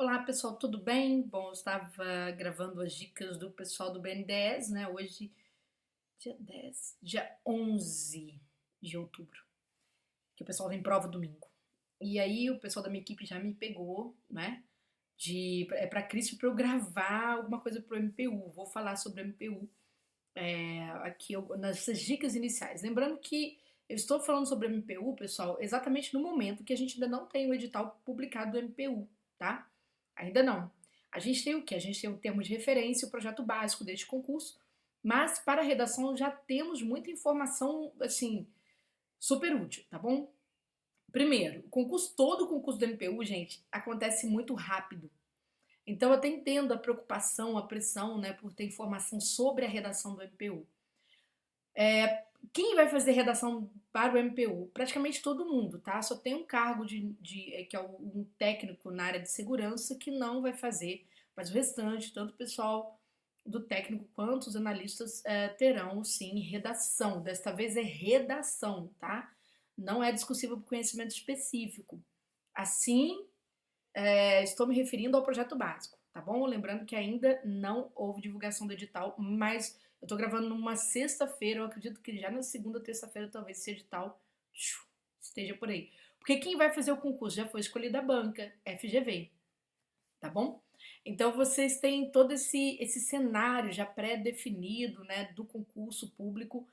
Olá pessoal, tudo bem? Bom, eu estava gravando as dicas do pessoal do BNDES, né? Hoje, dia 11 de outubro, que o pessoal tem prova domingo. E aí o pessoal da minha equipe já me pegou, né? Para Cristo para eu gravar alguma coisa pro MPU. Vou falar sobre o MPU aqui nessas dicas iniciais. Lembrando que eu estou falando sobre o MPU, pessoal, exatamente no momento que a gente ainda não tem o edital publicado do MPU, tá? Ainda não. A gente tem o quê? A gente tem o termo de referência, o projeto básico deste concurso, mas para a redação já temos muita informação, assim, super útil, tá bom? Primeiro, todo o concurso do MPU, gente, acontece muito rápido. Então, eu até entendo a preocupação, a pressão, né, por ter informação sobre a redação do MPU. Quem vai fazer redação para o MPU? Praticamente todo mundo, tá? Só tem um cargo que é um técnico na área de segurança que não vai fazer, mas o restante, tanto o pessoal do técnico quanto os analistas terão sim redação. Desta vez é redação, tá? Não é discussível por conhecimento específico. Assim, estou me referindo ao projeto básico, tá bom? Lembrando que ainda não houve divulgação do edital, mas eu tô gravando numa sexta-feira, eu acredito que já na segunda, terça-feira talvez esse edital esteja por aí. Porque quem vai fazer o concurso já foi escolhida a banca, FGV, tá bom? Então vocês têm todo esse cenário já pré-definido, né, do concurso público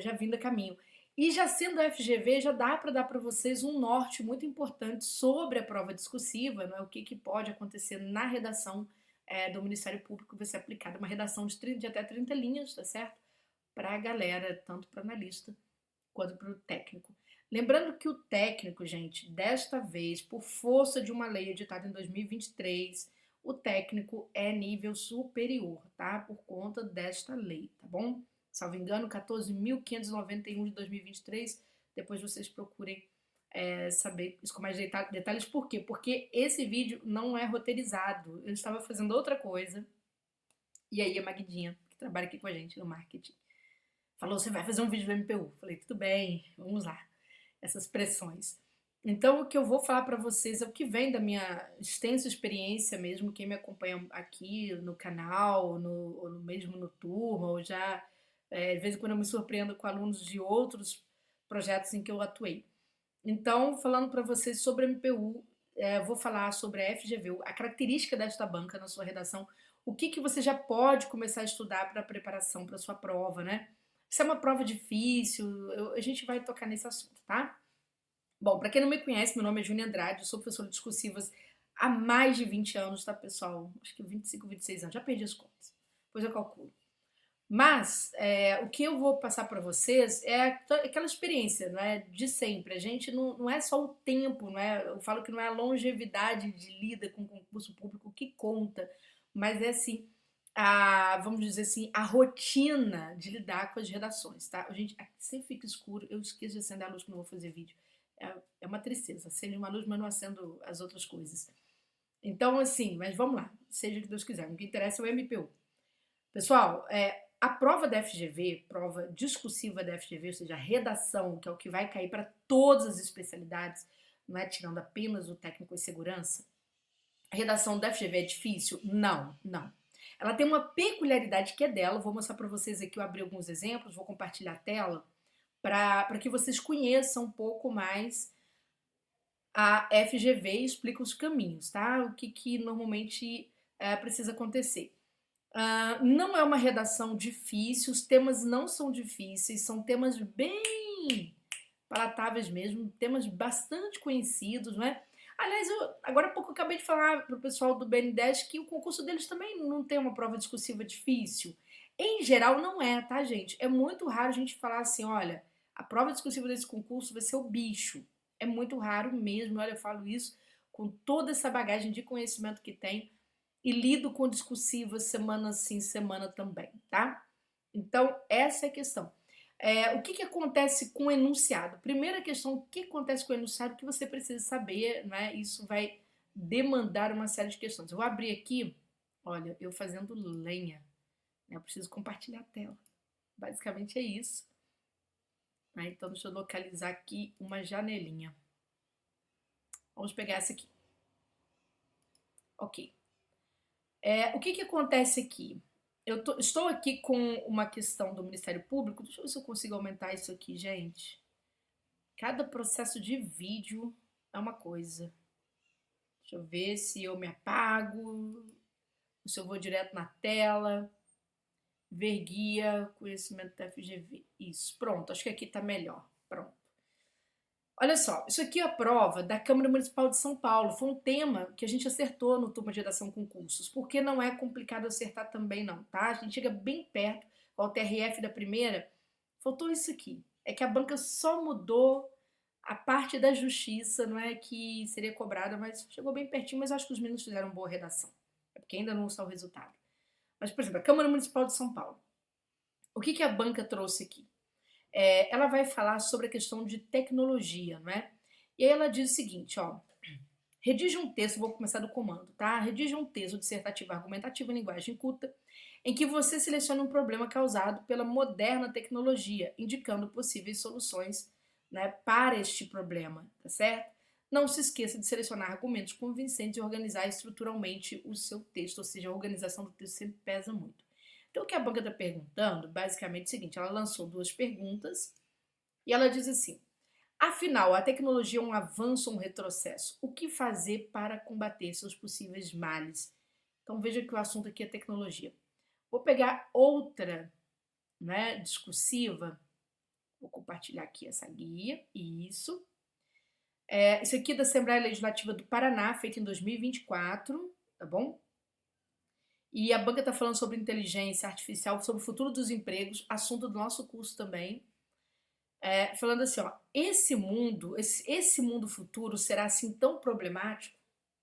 já vindo a caminho. E já sendo a FGV, já dá para dar para vocês um norte muito importante sobre a prova discursiva, não é? O que pode acontecer na redação do Ministério Público vai ser aplicada. Uma redação de até 30 linhas, tá certo? Para a galera, tanto para analista quanto para o técnico. Lembrando que o técnico, gente, desta vez, por força de uma lei editada em 2023, o técnico é nível superior, tá? Por conta desta lei, tá bom? Salvo engano, 14.591 de 2023. Depois vocês procurem saber isso com mais detalhes. Por quê? Porque esse vídeo não é roteirizado. Eu estava fazendo outra coisa. E aí a Magdinha, que trabalha aqui com a gente no marketing, falou: você vai fazer um vídeo do MPU. Falei: tudo bem, vamos lá. Essas pressões. Então, o que eu vou falar para vocês é o que vem da minha extensa experiência mesmo, quem me acompanha aqui no canal, ou mesmo no Turma, ou já, de vez em quando eu me surpreendo com alunos de outros projetos em que eu atuei. Então, falando para vocês sobre a MPU, vou falar sobre a FGV, a característica desta banca na sua redação, o que você já pode começar a estudar para a preparação para a sua prova, né? Se é uma prova difícil, a gente vai tocar nesse assunto, tá? Bom, para quem não me conhece, meu nome é Júnia Andrade, eu sou professora de discursivas há mais de 20 anos, tá, pessoal? Acho que 25, 26 anos, já perdi as contas. Depois eu calculo. Mas o que eu vou passar para vocês é aquela experiência, não é, de sempre. A gente não é só o tempo, não é? Eu falo que não é a longevidade de lida com o concurso público que conta, mas é assim vamos dizer assim, a rotina de lidar com as redações, tá? Gente, aqui sempre fica escuro, eu esqueço de acender a luz quando eu vou fazer vídeo. É uma tristeza, acende uma luz, mas não acendo as outras coisas. Então, assim, mas vamos lá, seja o que Deus quiser. O que interessa é o MPU. Pessoal, a prova da FGV, prova discursiva da FGV, ou seja, a redação, que é o que vai cair para todas as especialidades, não é tirando apenas o técnico em segurança. A redação da FGV é difícil? Não, não. Ela tem uma peculiaridade que é dela, vou mostrar para vocês aqui, eu abri alguns exemplos, vou compartilhar a tela, para que vocês conheçam um pouco mais a FGV e explica os caminhos, tá? O que normalmente precisa acontecer. Não é uma redação difícil, os temas não são difíceis, são temas bem palatáveis mesmo, temas bastante conhecidos, não é? Aliás, agora há pouco eu acabei de falar para o pessoal do BN10 que o concurso deles também não tem uma prova discursiva difícil. Em geral, não é, tá, gente? É muito raro a gente falar assim, olha, a prova discursiva desse concurso vai ser o bicho. É muito raro mesmo, olha, eu falo isso com toda essa bagagem de conhecimento que tem e lido com discursivas semana sim, semana também, tá? Então, essa é a questão. O que acontece com o enunciado? Primeira questão, o que acontece com o enunciado que você precisa saber, né? Isso vai demandar uma série de questões. Eu vou abrir aqui, olha, eu fazendo lenha, né? Eu preciso compartilhar a tela. Basicamente é isso. Né? Então, deixa eu localizar aqui uma janelinha. Vamos pegar essa aqui. Ok. O que que acontece aqui? Estou aqui com uma questão do Ministério Público. Deixa eu ver se eu consigo aumentar isso aqui, gente. Cada processo de vídeo é uma coisa. Deixa eu ver se eu me apago, se eu vou direto na tela. Ver guia, conhecimento da FGV. Isso, pronto, acho que aqui tá melhor. Pronto. Olha só, isso aqui é a prova da Câmara Municipal de São Paulo. Foi um tema que a gente acertou no Turma de Redação com Cursos, porque não é complicado acertar também não, tá? A gente chega bem perto, ao TRF da primeira, faltou isso aqui. É que a banca só mudou a parte da justiça, não é que seria cobrada, mas chegou bem pertinho, mas acho que os meninos fizeram boa redação. É porque ainda não está o resultado. Mas, por exemplo, a Câmara Municipal de São Paulo. O que que a banca trouxe aqui? Ela vai falar sobre a questão de tecnologia, não é? E aí ela diz o seguinte, ó, redige um texto, vou começar do comando, tá? Redige um texto dissertativo argumentativo em linguagem culta, em que você selecione um problema causado pela moderna tecnologia, indicando possíveis soluções, né, para este problema, tá certo? Não se esqueça de selecionar argumentos convincentes e organizar estruturalmente o seu texto, ou seja, a organização do texto sempre pesa muito. Então, o que a banca está perguntando, basicamente, é o seguinte: ela lançou duas perguntas e ela diz assim: afinal, a tecnologia é um avanço ou um retrocesso? O que fazer para combater seus possíveis males? Então, veja que o assunto aqui é tecnologia. Vou pegar outra, né, discursiva. Vou compartilhar aqui essa guia. Isso. Isso aqui é da Assembleia Legislativa do Paraná, feita em 2024, tá bom? E a banca está falando sobre inteligência artificial, sobre o futuro dos empregos, assunto do nosso curso também. Falando assim, ó, esse mundo futuro será assim tão problemático?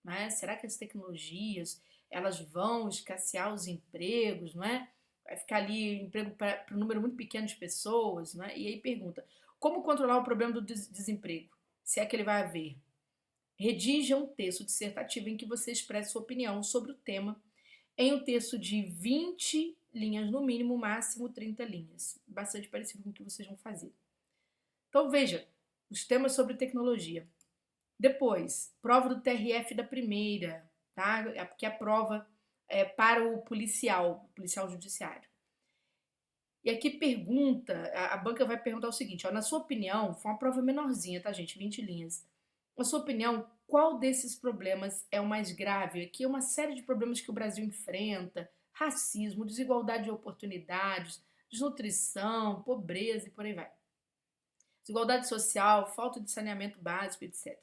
Né? Será que as tecnologias elas vão escassear os empregos, não é? Vai ficar ali emprego para um número muito pequeno de pessoas, não é? E aí pergunta, como controlar o problema do desemprego? Se é que ele vai haver. Redija um texto dissertativo em que você expresse sua opinião sobre o tema em um texto de 20 linhas no mínimo, máximo 30 linhas. Bastante parecido com o que vocês vão fazer. Então veja, os temas sobre tecnologia. Depois, prova do TRF da primeira, tá? Porque a prova é para o policial judiciário. E aqui pergunta, a banca vai perguntar o seguinte, ó, na sua opinião, foi uma prova menorzinha, tá, gente? 20 linhas. Na sua opinião, qual desses problemas é o mais grave? Aqui é uma série de problemas que o Brasil enfrenta: racismo, desigualdade de oportunidades, desnutrição, pobreza e por aí vai. Desigualdade social, falta de saneamento básico, etc.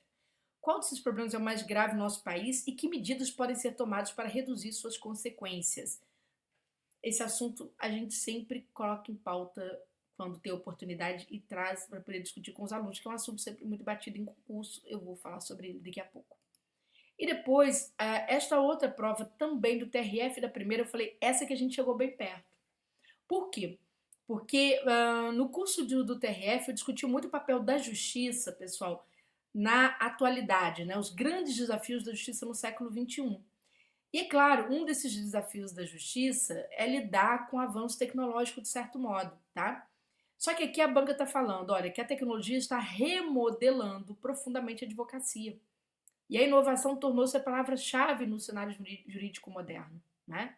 Qual desses problemas é o mais grave no nosso país e que medidas podem ser tomadas para reduzir suas consequências? Esse assunto a gente sempre coloca em pauta quando tem oportunidade e traz para poder discutir com os alunos, que é um assunto sempre muito batido em concurso. Eu vou falar sobre ele daqui a pouco. E depois, esta outra prova também do TRF da primeira, eu falei, essa que a gente chegou bem perto. Por quê? Porque no curso do TRF eu discuti muito o papel da justiça, pessoal, na atualidade, né? Os grandes desafios da justiça no século XXI. E é claro, um desses desafios da justiça é lidar com o avanço tecnológico de certo modo, tá? Só que aqui a banca está falando, olha, que a tecnologia está remodelando profundamente a advocacia. E a inovação tornou-se a palavra-chave no cenário jurídico moderno, né?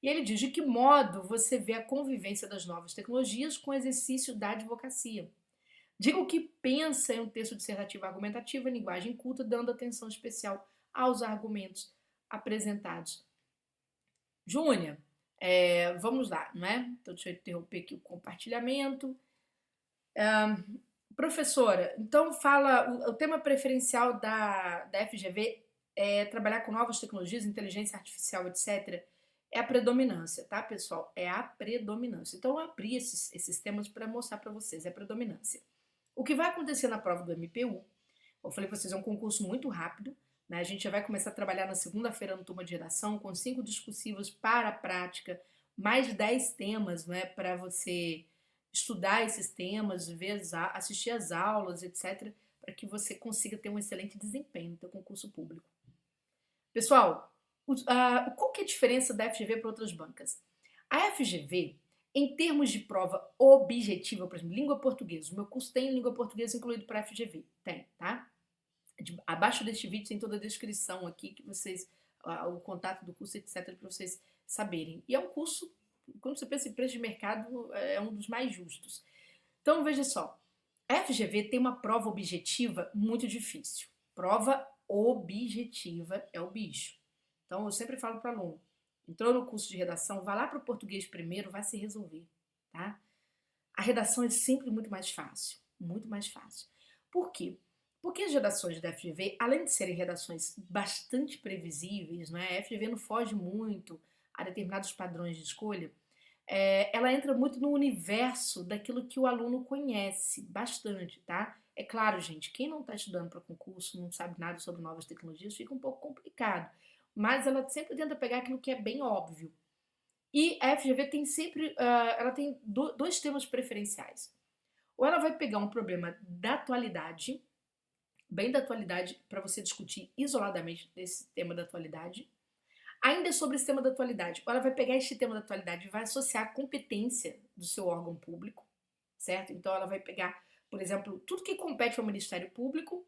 E ele diz de que modo você vê a convivência das novas tecnologias com o exercício da advocacia. Diga o que pensa em um texto dissertativo argumentativo em linguagem culta, dando atenção especial aos argumentos apresentados. Júnior, vamos lá, não é? Então, deixa eu interromper aqui o compartilhamento. Professora, então fala, o tema preferencial da FGV é trabalhar com novas tecnologias, inteligência artificial, etc. É a predominância, tá, pessoal? É a predominância. Então, eu abri esses temas para mostrar para vocês, é a predominância. O que vai acontecer na prova do MPU, eu falei para vocês, é um concurso muito rápido, né? A gente já vai começar a trabalhar na segunda-feira no turma de redação, com 5 discursivos para a prática, mais de 10 temas, né, para você estudar esses temas, assistir às aulas, etc., para que você consiga ter um excelente desempenho no seu concurso público. Pessoal, qual que é a diferença da FGV para outras bancas? A FGV, em termos de prova objetiva, por exemplo, língua portuguesa, o meu curso tem língua portuguesa incluído para a FGV, tem, tá? Abaixo deste vídeo tem toda a descrição aqui que vocês o contato do curso, etc, para vocês saberem. E é um curso, quando você pensa em preço de mercado, é um dos mais justos. Então, veja só, a FGV tem uma prova objetiva muito difícil. Prova objetiva é o bicho. Então, eu sempre falo para o aluno, entrou no curso de redação, vai lá para o português primeiro, vai se resolver, tá? A redação é sempre muito mais fácil, muito mais fácil. Por quê? Porque as redações da FGV, além de serem redações bastante previsíveis, né, a FGV não foge muito a determinados padrões de escolha, ela entra muito no universo daquilo que o aluno conhece bastante, tá? É claro, gente, quem não está estudando para concurso, não sabe nada sobre novas tecnologias, fica um pouco complicado. Mas ela sempre tenta pegar aquilo que é bem óbvio. E a FGV tem sempre, ela tem dois temas preferenciais. Ou ela vai pegar um problema da atualidade, bem da atualidade, para você discutir isoladamente desse tema da atualidade. Ainda sobre esse tema da atualidade, ela vai pegar este tema da atualidade e vai associar a competência do seu órgão público, certo? Então ela vai pegar, por exemplo, tudo que compete ao Ministério Público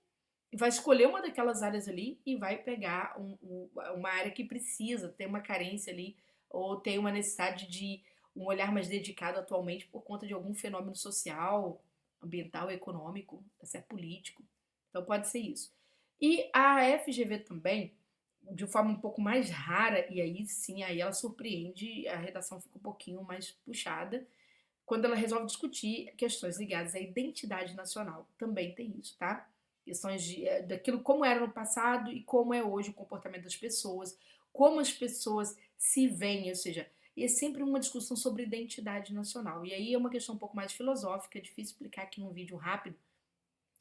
e vai escolher uma daquelas áreas ali e vai pegar uma área que precisa, tem uma carência ali ou tem uma necessidade de um olhar mais dedicado atualmente por conta de algum fenômeno social, ambiental, econômico, até político. Então pode ser isso. E a FGV também, de forma um pouco mais rara, e aí sim, aí ela surpreende, a redação fica um pouquinho mais puxada, quando ela resolve discutir questões ligadas à identidade nacional. Também tem isso, tá? Questões daquilo como era no passado e como é hoje o comportamento das pessoas, como as pessoas se veem, ou seja, é sempre uma discussão sobre identidade nacional. E aí é uma questão um pouco mais filosófica, é difícil explicar aqui num vídeo rápido.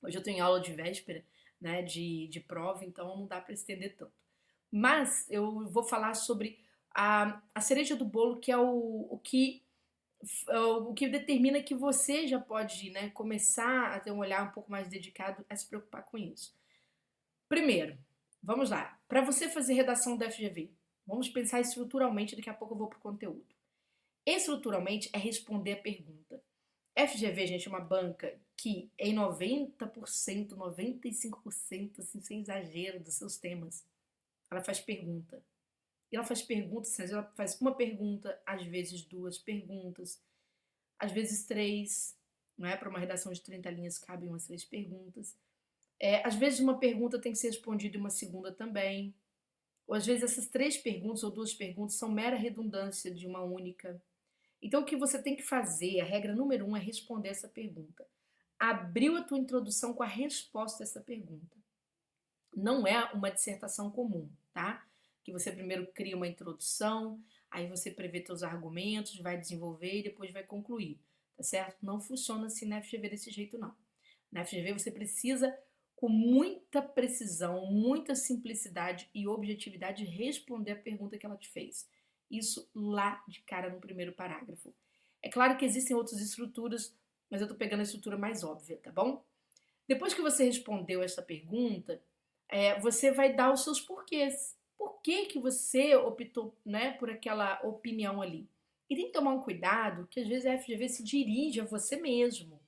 Hoje eu estou em aula de véspera, né, de prova, então não dá para estender tanto. Mas eu vou falar sobre a cereja do bolo, que é o que determina que você já pode, né, começar a ter um olhar um pouco mais dedicado a se preocupar com isso. Primeiro, vamos lá. Para você fazer redação da FGV, vamos pensar estruturalmente, daqui a pouco eu vou para o conteúdo. Estruturalmente é responder a pergunta. FGV, gente, é uma banca que em 90%, 95%, assim, sem exagero, dos seus temas, ela faz pergunta. E ela faz perguntas, assim, às vezes ela faz uma pergunta, às vezes duas perguntas, às vezes três, não é? Para uma redação de 30 linhas cabem umas três perguntas. Às vezes uma pergunta tem que ser respondida e uma segunda também. Ou às vezes essas três perguntas ou duas perguntas são mera redundância de uma única. Então o que você tem que fazer, a regra número um é responder essa pergunta. Abriu a tua introdução com a resposta a essa pergunta. Não é uma dissertação comum, tá? Que você primeiro cria uma introdução, aí você prevê seus argumentos, vai desenvolver e depois vai concluir, tá certo? Não funciona assim na FGV desse jeito, não. Na FGV você precisa, com muita precisão, muita simplicidade e objetividade, responder a pergunta que ela te fez. Isso lá de cara no primeiro parágrafo. É claro que existem outras estruturas, mas eu tô pegando a estrutura mais óbvia, tá bom? Depois que você respondeu essa pergunta, você vai dar os seus porquês. Por que que você optou, né, por aquela opinião ali? E tem que tomar um cuidado que às vezes a FGV se dirige a você mesmo,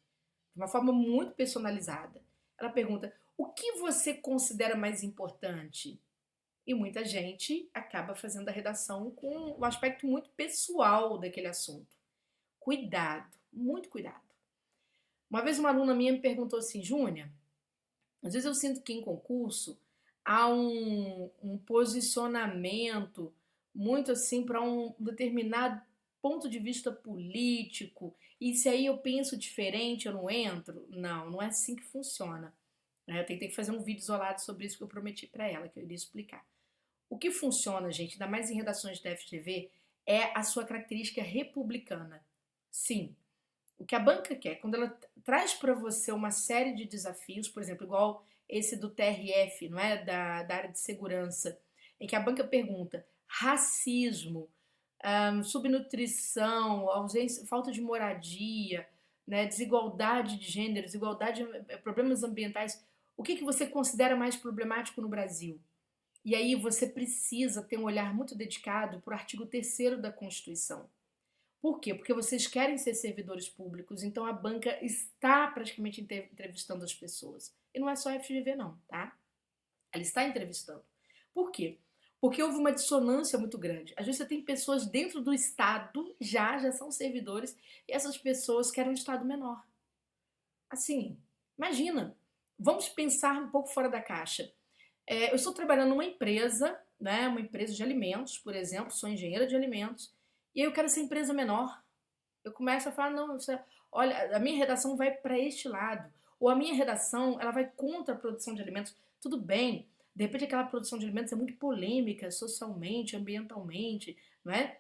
de uma forma muito personalizada. Ela pergunta: o que você considera mais importante? E muita gente acaba fazendo a redação com um aspecto muito pessoal daquele assunto. Cuidado, muito cuidado. Uma vez uma aluna minha me perguntou assim, Júnia, às vezes eu sinto que em concurso há um posicionamento muito assim para um determinado ponto de vista político, e se aí eu penso diferente, eu não entro? Não, não é assim que funciona. Eu tentei fazer um vídeo isolado sobre isso que eu prometi para ela, que eu iria explicar. O que funciona, gente, ainda mais em redações da FGV, é a sua característica republicana. Sim, o que a banca quer, quando ela traz para você uma série de desafios, por exemplo, igual esse do TRF, não é? Da área de segurança, em que a banca pergunta racismo, subnutrição, ausência, falta de moradia, né, desigualdade de gênero, desigualdade, problemas ambientais, o que, que você considera mais problemático no Brasil? E aí você precisa ter um olhar muito dedicado para o artigo 3º da Constituição. Por quê? Porque vocês querem ser servidores públicos, então a banca está praticamente entrevistando as pessoas. E não é só a FGV não, tá? Ela está entrevistando. Por quê? Porque houve uma dissonância muito grande. Às vezes você tem pessoas dentro do Estado, já são servidores, e essas pessoas querem um Estado menor. Assim, imagina, vamos pensar um pouco fora da caixa. Eu estou trabalhando numa empresa, né, uma empresa de alimentos, por exemplo, sou engenheira de alimentos, e aí eu quero ser empresa menor. Eu começo a falar, não, olha, a minha redação vai para este lado, ou a minha redação ela vai contra a produção de alimentos. Tudo bem, de repente aquela produção de alimentos é muito polêmica, socialmente, ambientalmente, não é?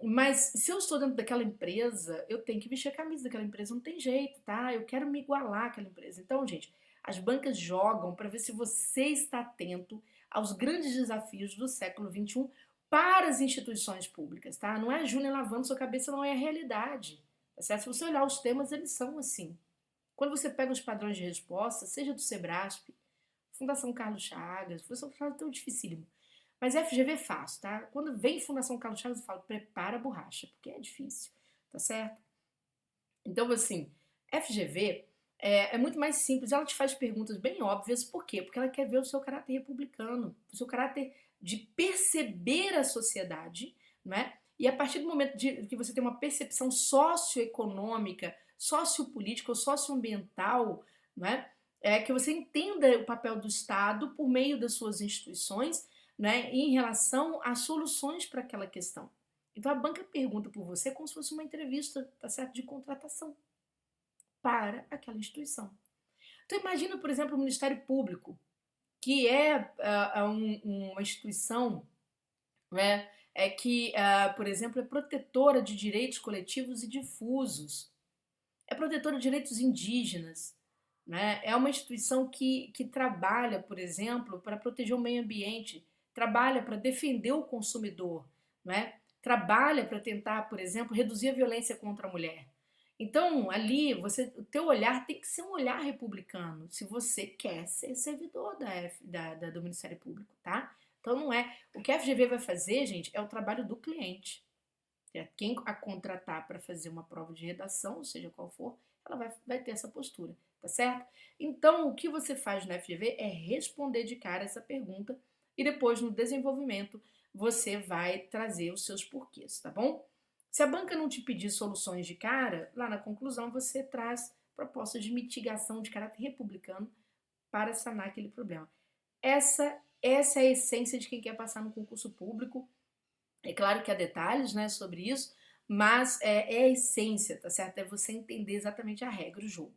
Mas se eu estou dentro daquela empresa, eu tenho que vestir a camisa daquela empresa, não tem jeito, tá? Eu quero me igualar àquela empresa. Então, gente, as bancas jogam para ver se você está atento aos grandes desafios do século XXI para as instituições públicas, tá? Não é a Júnia lavando sua cabeça, não é a realidade. Tá certo? Se você olhar os temas, eles são assim. Quando você pega os padrões de resposta, seja do Sebrasp, Fundação Carlos Chagas, Fundação Carlos Chagas é tão dificílimo. Mas FGV é fácil, tá? Quando vem Fundação Carlos Chagas, eu falo, prepara a borracha, porque é difícil, tá certo? Então, assim, FGV é muito mais simples. Ela te faz perguntas bem óbvias. Por quê? Porque ela quer ver o seu caráter republicano, o seu caráter de perceber a sociedade, não é? E a partir do momento que você tem uma percepção socioeconômica, sociopolítica ou socioambiental, não é? Que você entenda o papel do Estado por meio das suas instituições, né, em relação às soluções para aquela questão. Então a banca pergunta por você como se fosse uma entrevista, tá certo, de contratação para aquela instituição. Então imagina, por exemplo, o Ministério Público, que é uma instituição, né, que, por exemplo, é protetora de direitos coletivos e difusos, é protetora de direitos indígenas, né? É uma instituição que trabalha, por exemplo, para proteger o meio ambiente, trabalha para defender o consumidor, né? Trabalha para tentar, por exemplo, reduzir a violência contra a mulher. Então, ali, o teu olhar tem que ser um olhar republicano, se você quer ser servidor do Ministério Público, tá? Então, não é. O que a FGV vai fazer, gente, é o trabalho do cliente. Quem a contratar para fazer uma prova de redação, seja qual for, ela vai ter essa postura, tá certo? Então, o que você faz no FGV é responder de cara essa pergunta e depois, no desenvolvimento, você vai trazer os seus porquês, tá bom? Se a banca não te pedir soluções de cara, lá na conclusão você traz propostas de mitigação de caráter republicano para sanar aquele problema. Essa é a essência de quem quer passar no concurso público. É claro que há detalhes, né, sobre isso, mas é a essência, tá certo? É você entender exatamente a regra, o jogo.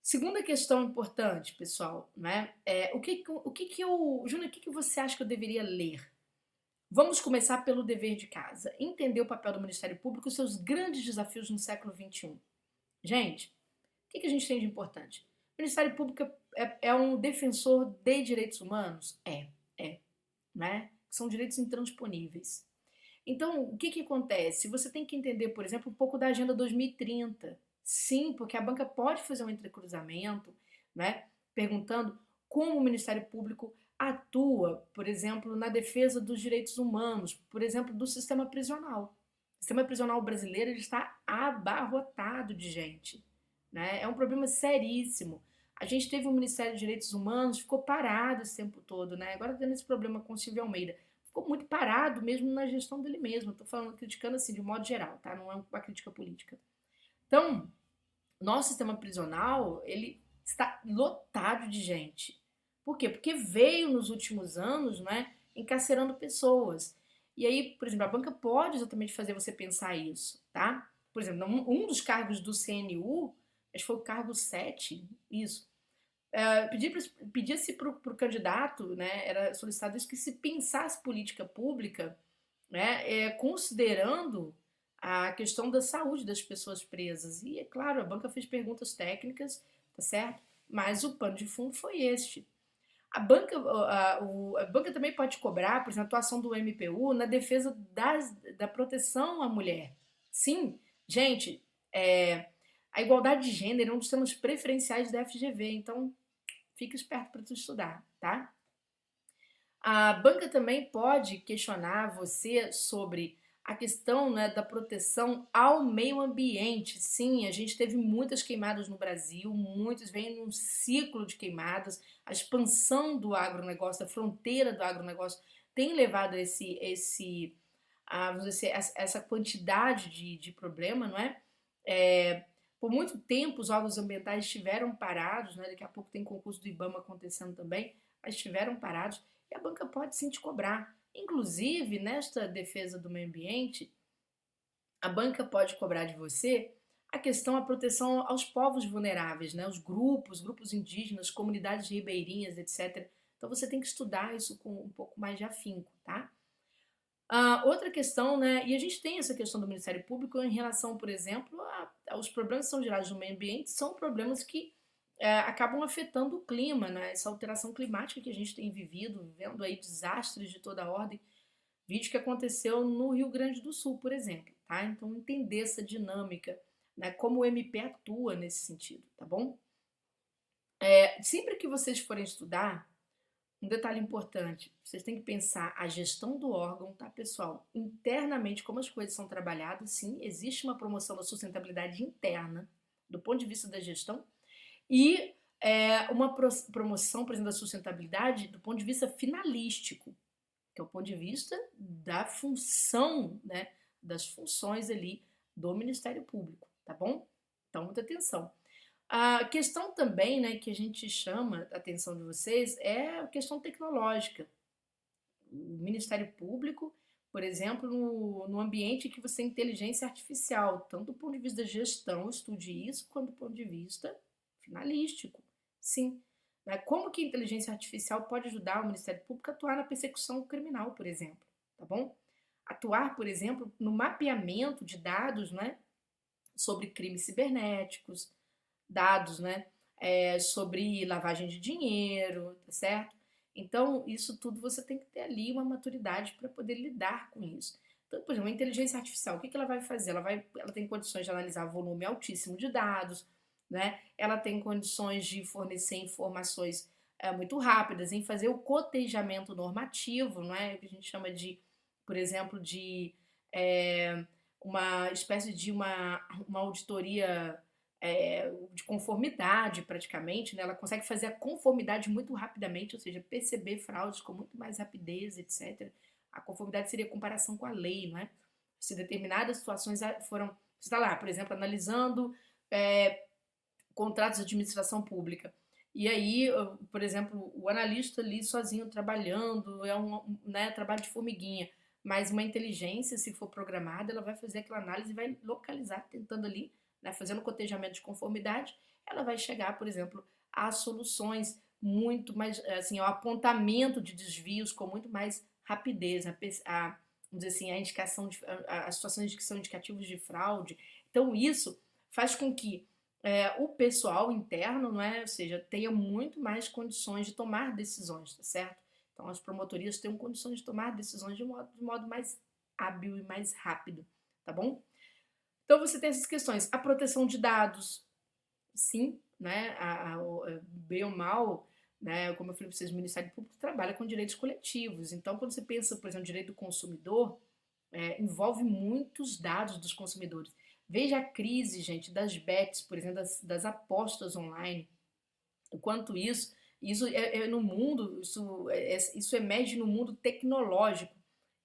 Segunda questão importante, pessoal, né? Júnior, o que você acha que eu deveria ler? Vamos começar pelo dever de casa. Entender o papel do Ministério Público e os seus grandes desafios no século XXI. Gente, o que a gente tem de importante? O Ministério Público é um defensor de direitos humanos? É, né? São direitos intransponíveis. Então, o que acontece? Você tem que entender, por exemplo, um pouco da Agenda 2030. Sim, porque a banca pode fazer um entrecruzamento, né? Perguntando como o Ministério Público atua, por exemplo, na defesa dos direitos humanos, por exemplo, do sistema prisional. O sistema prisional brasileiro está abarrotado de gente, né? É um problema seríssimo. A gente teve um Ministério de Direitos Humanos, ficou parado esse tempo todo, né? Agora tendo esse problema com o Silvio Almeida, ficou muito parado mesmo na gestão dele mesmo. Estou falando, criticando assim, de modo geral, tá? Não é uma crítica política. Então, nosso sistema prisional, ele está lotado de gente. Por quê? Porque veio nos últimos anos, né, encarcerando pessoas. E aí, por exemplo, a banca pode exatamente fazer você pensar isso, tá? Por exemplo, um dos cargos do CNU, acho que foi o cargo 7, isso, pedia-se para o candidato, né, era solicitado isso, que se pensasse política pública, né, considerando a questão da saúde das pessoas presas. E, é claro, a banca fez perguntas técnicas, tá certo? Mas o pano de fundo foi este. A banca também pode cobrar, por exemplo, a atuação do MPU na defesa da proteção à mulher. Sim, gente, a igualdade de gênero é um dos temas preferenciais da FGV, então fica esperto para tu estudar, tá? A banca também pode questionar você sobre a questão, né, da proteção ao meio ambiente. Sim, a gente teve muitas queimadas no Brasil, muitos vêm num ciclo de queimadas. A expansão do agronegócio, a fronteira do agronegócio, tem levado vamos dizer, essa quantidade de problema, não é? Por muito tempo os órgãos ambientais estiveram parados, né? Daqui a pouco tem concurso do IBAMA acontecendo também, mas estiveram parados e a banca pode sim te cobrar. Inclusive, nesta defesa do meio ambiente, a banca pode cobrar de você a questão, a proteção aos povos vulneráveis, né? Os grupos indígenas, comunidades ribeirinhas, etc. Então você tem que estudar isso com um pouco mais de afinco, tá? Outra questão, né? E a gente tem essa questão do Ministério Público em relação, por exemplo, aos problemas que são gerados no meio ambiente, são problemas que acabam afetando o clima, né? Essa alteração climática que a gente tem vivido, vendo aí desastres de toda a ordem, vídeo que aconteceu no Rio Grande do Sul, por exemplo, tá? Então entender essa dinâmica, né? Como o MP atua nesse sentido, tá bom? Sempre que vocês forem estudar, um detalhe importante, vocês têm que pensar a gestão do órgão, tá, pessoal? Internamente, como as coisas são trabalhadas, sim, existe uma promoção da sustentabilidade interna, do ponto de vista da gestão, e uma promoção, por exemplo, da sustentabilidade do ponto de vista finalístico, que é o ponto de vista da função, né, das funções ali do Ministério Público, tá bom? Então, muita atenção. A questão também, né, que a gente chama a atenção de vocês é a questão tecnológica. O Ministério Público, por exemplo, no ambiente que você tem inteligência artificial, tanto do ponto de vista da gestão, estude isso, quanto do ponto de vista finalístico. Sim. Né? Como que a inteligência artificial pode ajudar o Ministério Público a atuar na persecução criminal, por exemplo, tá bom? Atuar, por exemplo, no mapeamento de dados, né, sobre crimes cibernéticos, dados, né, sobre lavagem de dinheiro, tá certo? Então, isso tudo você tem que ter ali uma maturidade para poder lidar com isso. Então, por exemplo, a inteligência artificial, o que ela vai fazer? Ela tem condições de analisar volume altíssimo de dados, né? Ela tem condições de fornecer informações muito rápidas, em fazer o cotejamento normativo, não é? O que a gente chama de, por exemplo, de uma espécie de uma auditoria de conformidade praticamente, né? Ela consegue fazer a conformidade muito rapidamente, ou seja, perceber fraudes com muito mais rapidez, etc. A conformidade seria a comparação com a lei, não é? Se determinadas situações foram, você está lá, por exemplo, analisando contratos de administração pública. E aí, por exemplo, o analista ali sozinho trabalhando, né, trabalho de formiguinha, mas uma inteligência, se for programada, ela vai fazer aquela análise e vai localizar, tentando ali, né, fazendo cotejamento de conformidade, ela vai chegar, por exemplo, a soluções muito mais, assim, ao apontamento de desvios com muito mais rapidez, vamos dizer assim, a indicação as situações que são indicativos de fraude. Então, isso faz com que o pessoal interno, não é? Ou seja, tenha muito mais condições de tomar decisões, tá certo? Então, as promotorias tenham condições de tomar decisões de modo mais hábil e mais rápido, tá bom? Então, você tem essas questões. A proteção de dados, sim, né? Bem ou mal, né? Como eu falei para vocês, o Ministério Público trabalha com direitos coletivos. Então, quando você pensa, por exemplo, direito do consumidor, envolve muitos dados dos consumidores. Veja a crise, gente, das bets, por exemplo, das apostas online. O quanto isso no mundo, isso emerge no mundo tecnológico,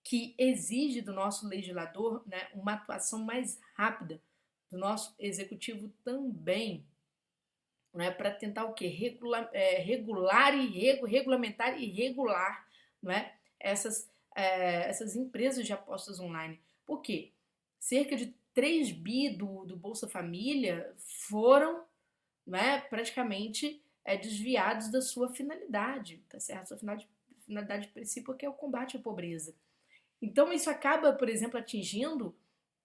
que exige do nosso legislador, né, uma atuação mais rápida, do nosso executivo também, né, para tentar o quê? Regulamentar e regular, não é? Essas empresas de apostas online. Por quê? Cerca de 3 bi do Bolsa Família foram, né, praticamente desviados da sua finalidade, tá certo? Sua finalidade principal, que é o combate à pobreza. Então, isso acaba, por exemplo, atingindo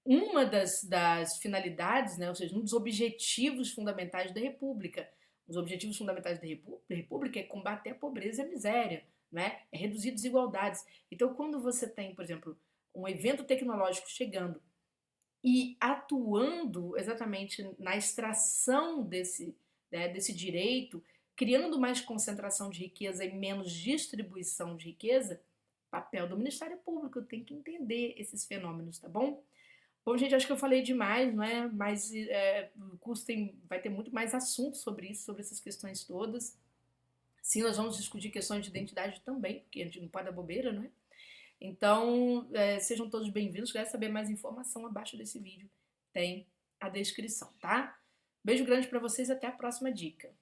uma das finalidades, né, ou seja, um dos objetivos fundamentais da República. Os objetivos fundamentais da República é combater a pobreza e a miséria, né? É reduzir desigualdades. Então, quando você tem, por exemplo, um evento tecnológico chegando e atuando exatamente na extração desse direito, criando mais concentração de riqueza e menos distribuição de riqueza, Papel do Ministério Público, tem que entender esses fenômenos, tá bom? Bom, gente, acho que eu falei demais, não é? Mas o curso vai ter muito mais assunto sobre isso, sobre essas questões todas. Sim, nós vamos discutir questões de identidade também, porque a gente não pode dar bobeira, não é? Então, sejam todos bem-vindos. Se quiser saber mais informação, abaixo desse vídeo tem a descrição, tá? Beijo grande para vocês e até a próxima dica.